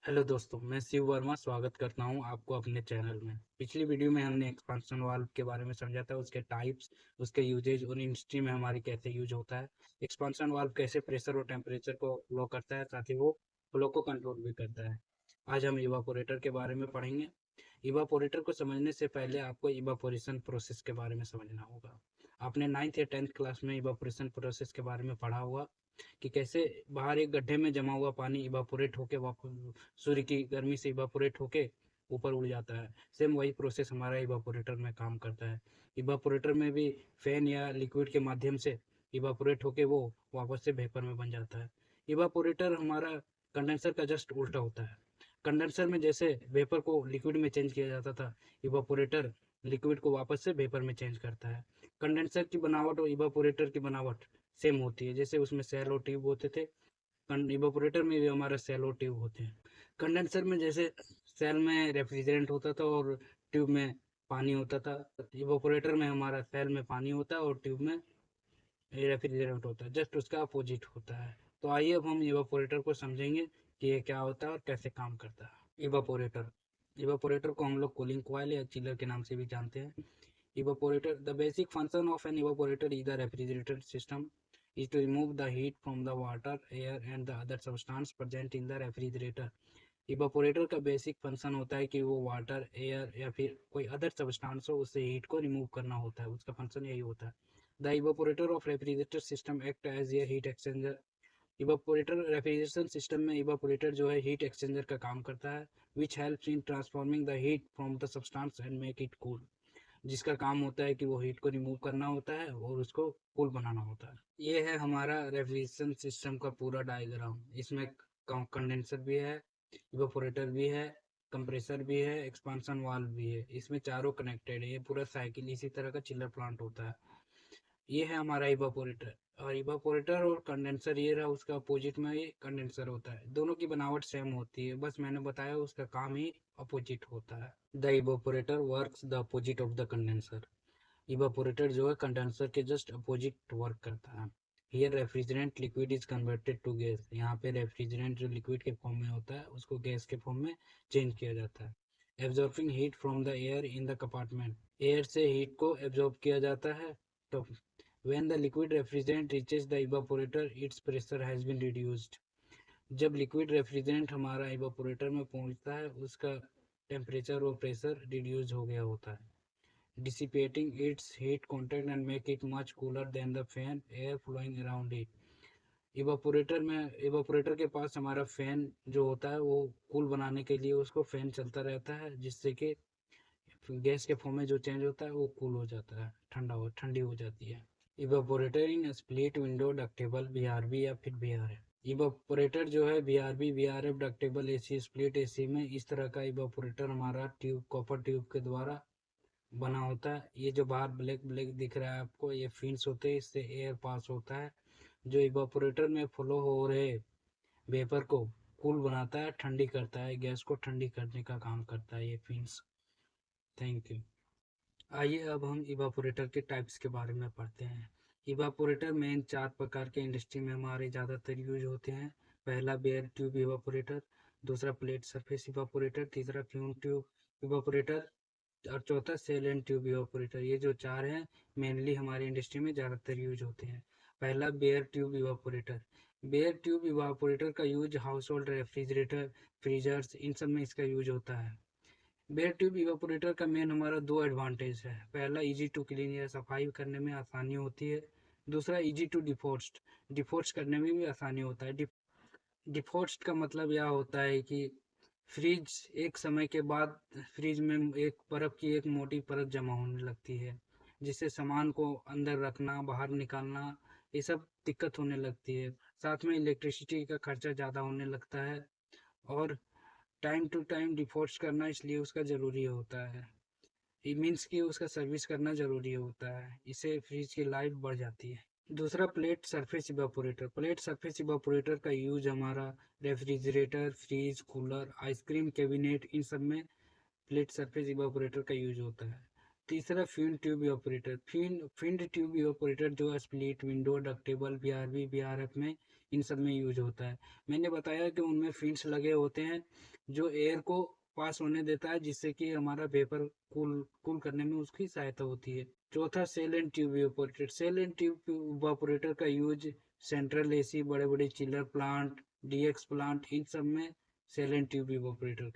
Hello दोस्तों, मैं शिव वर्मा स्वागत करता हूं आपको अपने चैनल में। पिछली वीडियो में हमने एक्सपांशन वाल्व के बारे में समझा था, उसके टाइप्स, उसके यूजेज और इंडस्ट्री में हमारी कैसे यूज होता है। एक्सपांशन वाल्व कैसे प्रेशर और टेम्परेचर को फ्लो करता है, साथ ही वो फ्लो को कंट्रोल भी करता है। आज हम इवापोरेटर के बारे में पढ़ेंगे। इवापोरेटर को समझने से पहले आपको इवापोरेशन प्रोसेस के बारे में समझना होगा। आपने 9th या 10th क्लास में इवापोरेशन प्रोसेस के बारे में पढ़ा होगा कि कैसे बाहर एक गड्ढे में जमा हुआ पानी इवापोरेट होके वापस सूर्य की गर्मी से इवापोरेट होके ऊपर उड़ जाता है। सेम वही प्रोसेस हमारा इवापोरेटर में काम करता है। इवापोरेटर में भी फैन या लिक्विड के माध्यम से इवापोरेट होके वो वापस से वेपर में बन जाता है। इवापोरेटर हमारा कंडेंसर का जस्ट उल्टा होता है। कंडेंसर में जैसे वेपर को लिक्विड में चेंज किया जाता था, इवापोरेटर लिक्विड को वापस से वेपर में चेंज करता है। कंडेंसर की बनावट और इवापोरेटर की बनावट सेम होती है। जैसे उसमें सेल और ट्यूब होते थे, इवापोरेटर में भी हमारा सेल और ट्यूब होते हैं। कंडेंसर में जैसे सेल में रेफ्रिजरेंट होता था और ट्यूब में पानी होता था, इवापोरेटर में हमारा सेल में पानी होता है और ट्यूब में रेफ्रिजरेंट होता है। जस्ट उसका अपोजिट होता है। तो आइए अब हम इवापोरेटर को समझेंगे कि ये क्या होता है और कैसे काम करता है। इवापोरेटर इवापोरेटर को हम लोग कूलिंग कॉइल या चिलर के नाम से भी जानते हैं। Evaporator. The basic function of an evaporator is the refrigerator system is to remove the heat from the water, air and the other substance present in the refrigerator. Evaporator का basic function होता है कि वो water, air या फिर कोई other substance हो, उससे हीट को रिमूव करना होता है। उसका फंक्शन यही होता है। The evaporator of refrigerator system act as a heat exchanger. Evaporator refrigeration system में इवापोरेटर जो है हीट एक्सचेंजर का काम करता है, which helps in transforming the heat from the substance and make it cool. जिसका काम होता है कि वो हीट को रिमूव करना होता है और उसको कूल बनाना होता है। ये है हमारा रेफ्रिजरेशन सिस्टम का पूरा डायग्राम। इसमें कंडेंसर भी है, इवापोरेटर भी है, कंप्रेसर भी है, एक्सपांशन वाल्व भी है। इसमें चारों कनेक्टेड है। ये पूरा साइकिल इसी तरह का चिल्लर प्लांट होता है। ये है हमारा इवापोरेटर। और इवापोरेटर और कंडेंसर ये रहा, उसका अपोजिट में ये कंडेंसर होता है। दोनों की बनावट सेम होती है, बस मैंने बताया उसका काम ही अपोजिट होता है। The evaporator works the opposite of the condenser. Evaporator जो है कंडेंसर के जस्ट अपोजिट वर्क करता है। Here refrigerant liquid is converted to gas. यहाँ पे रेफ्रिजरेंट जो लिक्विड के फॉर्म में होता है उसको गैस के फॉर्म में चेंज किया जाता है। Absorbing heat from the air in the compartment. Air से हीट को एब्जॉर्ब किया जाता है। तो when the liquid refrigerant reaches the evaporator its pressure has been reduced। जब लिक्विड रेफ्रिजरेंट हमारा इवापोरेटर में पहुंचता है उसका टेम्परेचर और प्रेशर रिड्यूस हो गया होता है। dissipating its heat content and make it much cooler than the fan air flowing around it। Evaporator के पास हमारा फैन जो होता है वो कूल बनाने के लिए उसको फैन चलता रहता है, जिससे कि गैस के फॉर्म में जो चेंज होता है वो कूल हो जाता है, ठंडी हो जाती है। Evaporator in split window ductable BRB या फिर बीआरएफ। इवापोरेटर जो है BRB BRF ductable AC split AC में इस तरह का इवापोरेटर हमारा ट्यूब कॉपर ट्यूब के द्वारा बना होता है। ये जो बाहर ब्लैक ब्लैक दिख रहा है आपको, ये फिन्स होते हैं, इससे एयर पास होता है जो इवापोरेटर में फ्लो हो रहे वेपर को कूल बनाता है, ठंडी करता है, गैस को ठंडी करने का काम करता है ये फिन्स। Thank you. आइए अब हम इवापोरेटर के टाइप्स के बारे में पढ़ते हैं। इवापोरेटर मेन 4 प्रकार के इंडस्ट्री में हमारे ज़्यादातर यूज होते हैं। पहला बेयर ट्यूब इवापोरेटर, दूसरा प्लेट सरफेस इवापोरेटर, तीसरा फ्यूम ट्यूब इवापोरेटर और चौथा सेल एंड ट्यूब इवापोरेटर। ये जो 4 हैं मेनली हमारी इंडस्ट्री में ज़्यादातर यूज होते हैं। पहला bare tube evaporator. Bare tube evaporator का use household refrigerator, freezers, इन सब में इसका यूज होता है। बेयर ट्यूब इवापोरेटर का मेन हमारा दो एडवांटेज है। पहला, इजी टू क्लीन या सफाई करने में आसानी होती है। दूसरा, इजी टू डिफोस्ट, डिफोस्ट करने में भी आसानी होता है। डिफोस्ट का मतलब यह होता है कि फ्रिज एक समय के बाद फ्रिज में एक बर्फ की एक मोटी परत जमा होने लगती है, जिससे सामान को अंदर रखना बाहर निकालना ये सब दिक्कत होने लगती है। साथ में इलेक्ट्रिसिटी का खर्चा ज़्यादा होने लगता है और टाइम टू टाइम डिफॉल्ट करना इसलिए उसका ज़रूरी होता है। it मीन्स कि उसका सर्विस करना ज़रूरी होता है, इससे फ्रिज की लाइफ बढ़ जाती है। दूसरा, plate surface evaporator. Plate surface evaporator का यूज हमारा refrigerator, fridge, cooler, ice cream cabinet, इन सब में प्लेट सरफेस इवापोरेटर का यूज होता है। तीसरा, fin tube evaporator. Fin tube evaporator जो split window ductable BRB BRF में इन सब में यूज होता है। मैंने बताया कि उनमें फिन्स लगे होते हैं जो एयर को पास होने देता है, जिससे कि हमारा वेपर कूल कूल करने में उसकी सहायता होती है। चौथा, shell and tube evaporator. Shell and tube evaporator का यूज सेंट्रल एसी, बड़े बड़े चिलर प्लांट, डीएक्स प्लांट, इन सब में सेल एंड ट्यूब इवेपोरेटर का